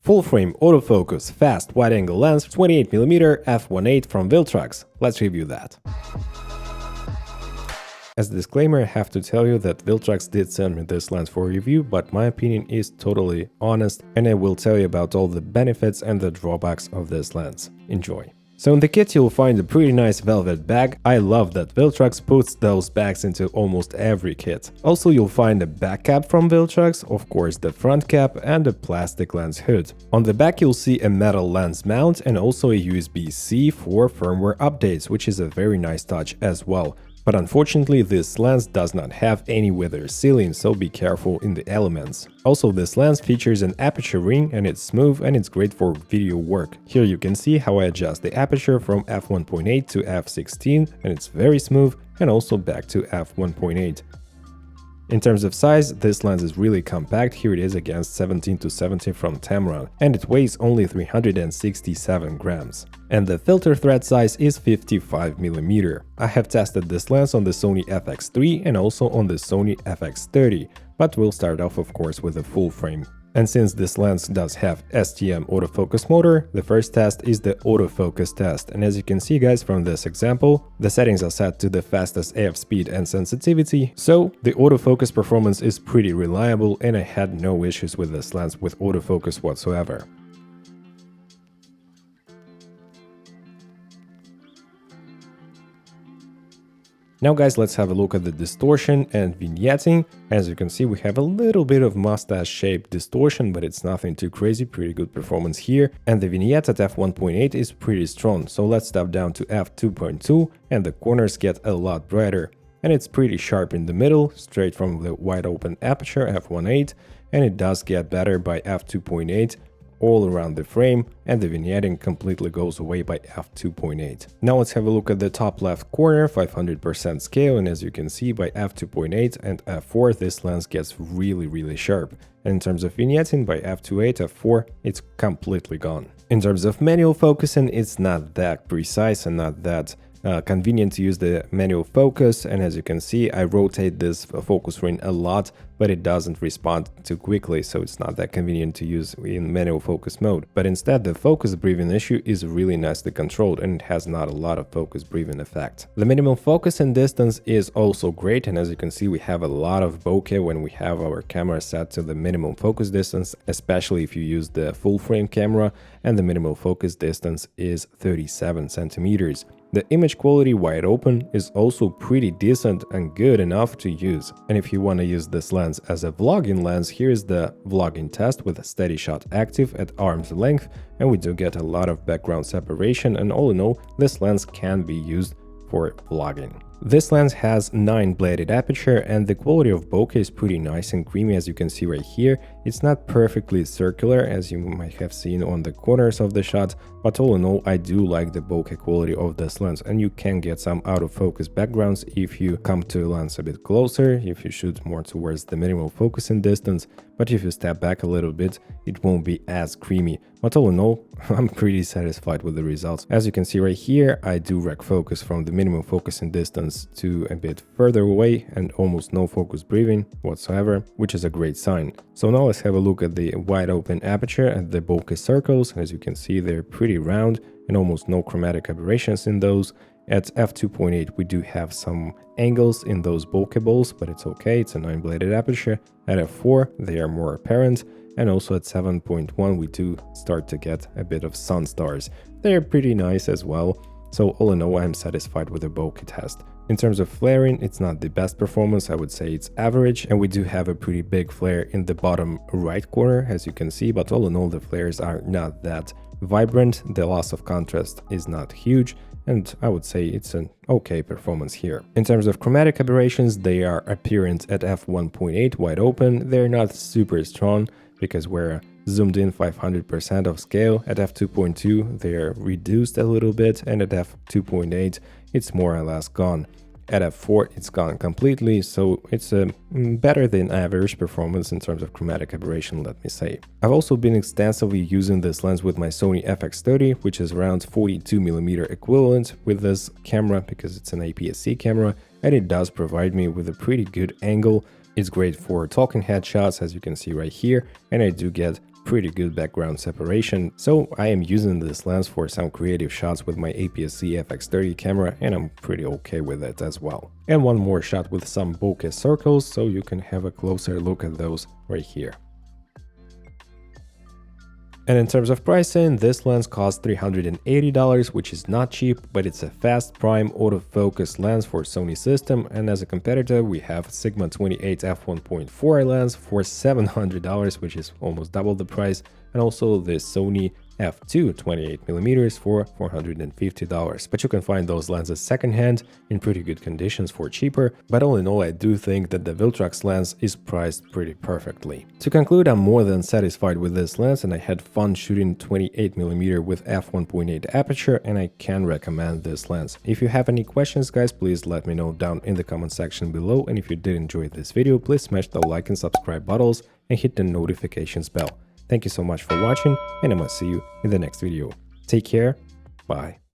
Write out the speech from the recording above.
Full frame autofocus fast wide-angle lens 28mm f1.8 from Viltrox. Let's review that. As a disclaimer, I have to tell you that Viltrox did send me this lens for review, but my opinion is totally honest and I will tell you about all the benefits and the drawbacks of this lens. Enjoy! So in the kit you'll find a pretty nice velvet bag. I love that Viltrox puts those bags into almost every kit. Also you'll find a back cap from Viltrox, of course the front cap and a plastic lens hood. On the back you'll see a metal lens mount and also a USB-C for firmware updates, which is a very nice touch as well. But unfortunately this lens does not have any weather sealing, so be careful in the elements. Also this lens features an aperture ring and it's smooth and it's great for video work. Here you can see how I adjust the aperture from f1.8 to f16 and it's very smooth, and also back to f1.8. In terms of size, this lens is really compact. Here it is against 17-70 from Tamron, and it weighs only 367 grams. And the filter thread size is 55mm. I have tested this lens on the Sony FX3 and also on the Sony FX30, but we'll start off of course with a full frame. And since this lens does have STM autofocus motor, the first test is the autofocus test. And as you can see guys from this example, the settings are set to the fastest AF speed and sensitivity, so the autofocus performance is pretty reliable and I had no issues with this lens with autofocus whatsoever. Now guys, let's have a look at the distortion and vignetting. As you can see, we have a little bit of mustache-shaped distortion, but it's nothing too crazy, pretty good performance here. And the vignette at f1.8 is pretty strong, so let's step down to f2.2 and the corners get a lot brighter. And it's pretty sharp in the middle, straight from the wide open aperture f1.8, and it does get better by f2.8. All around the frame, and the vignetting completely goes away by f2.8. Now let's have a look at the top left corner, 500% scale, and as you can see by f2.8 and f4 this lens gets really sharp. And in terms of vignetting by f2.8, f4 it's completely gone. In terms of manual focusing, it's not that precise and not that convenient to use the manual focus, and as you can see I rotate this focus ring a lot, but it doesn't respond too quickly, so it's not that convenient to use in manual focus mode. But instead the focus breathing issue is really nicely controlled and it has not a lot of focus breathing effect. The minimum focus and distance is also great, and as you can see we have a lot of bokeh when we have our camera set to the minimum focus distance, especially if you use the full frame camera, and the minimum focus distance is 37 centimeters. The image quality wide open is also pretty decent and good enough to use. And if you want to use this lens as a vlogging lens, here's the vlogging test with a steady shot active at arm's length, and we do get a lot of background separation, and all in all this lens can be used for vlogging. This lens has 9-bladed aperture and the quality of bokeh is pretty nice and creamy, as you can see right here. It's not perfectly circular as you might have seen on the corners of the shot, but all in all I do like the bokeh quality of this lens, and you can get some out of focus backgrounds if you come to the lens a bit closer, if you shoot more towards the minimal focusing distance, but if you step back a little bit it won't be as creamy. But all in all, I'm pretty satisfied with the results. As you can see right here, I do rec focus from the minimum focusing distance to a bit further away and almost no focus breathing whatsoever, which is a great sign. So now let's have a look at the wide open aperture and the bokeh circles. As you can see, they're pretty round and almost no chromatic aberrations in those. At f2.8 we do have some angles in those bokeh balls, but it's okay, it's a 9-bladed aperture. At f4 they are more apparent, and also at 7.1 we do start to get a bit of sun stars. They're pretty nice as well, so all in all I'm satisfied with the bokeh test. In terms of flaring, it's not the best performance, I would say it's average, and we do have a pretty big flare in the bottom right corner as you can see, but all in all the flares are not that vibrant, the loss of contrast is not huge, and I would say it's an okay performance here. In terms of chromatic aberrations, they are apparent at f1.8 wide open. They're not super strong because we're zoomed in 500% of scale. At f2.2 they're reduced a little bit, and at f2.8 it's more or less gone. At f4 it's gone completely, so it's a better than average performance in terms of chromatic aberration, let me say. I've also been extensively using this lens with my Sony FX30, which is around 42mm equivalent with this camera because it's an APS-C camera, and it does provide me with a pretty good angle. It's great for talking headshots, as you can see right here, and I do get pretty good background separation, so I am using this lens for some creative shots with my APS-C FX30 camera, and I'm pretty okay with it as well. And one more shot with some bokeh circles, so you can have a closer look at those right here. And in terms of pricing, this lens costs $380, which is not cheap, but it's a fast prime autofocus lens for Sony system, and as a competitor we have Sigma 28 f1.4 lens for $700, which is almost double the price, and also the Sony f2 28mm for $450. But you can find those lenses secondhand in pretty good conditions for cheaper, but all in all I do think that the Viltrox lens is priced pretty perfectly. To conclude, I'm more than satisfied with this lens and I had fun shooting 28mm with f1.8 aperture, and I can recommend this lens. If you have any questions guys, please let me know down in the comment section below, and if you did enjoy this video, please smash the like and subscribe buttons and hit the notifications bell. Thank you so much for watching, and I must see you in the next video. Take care, bye.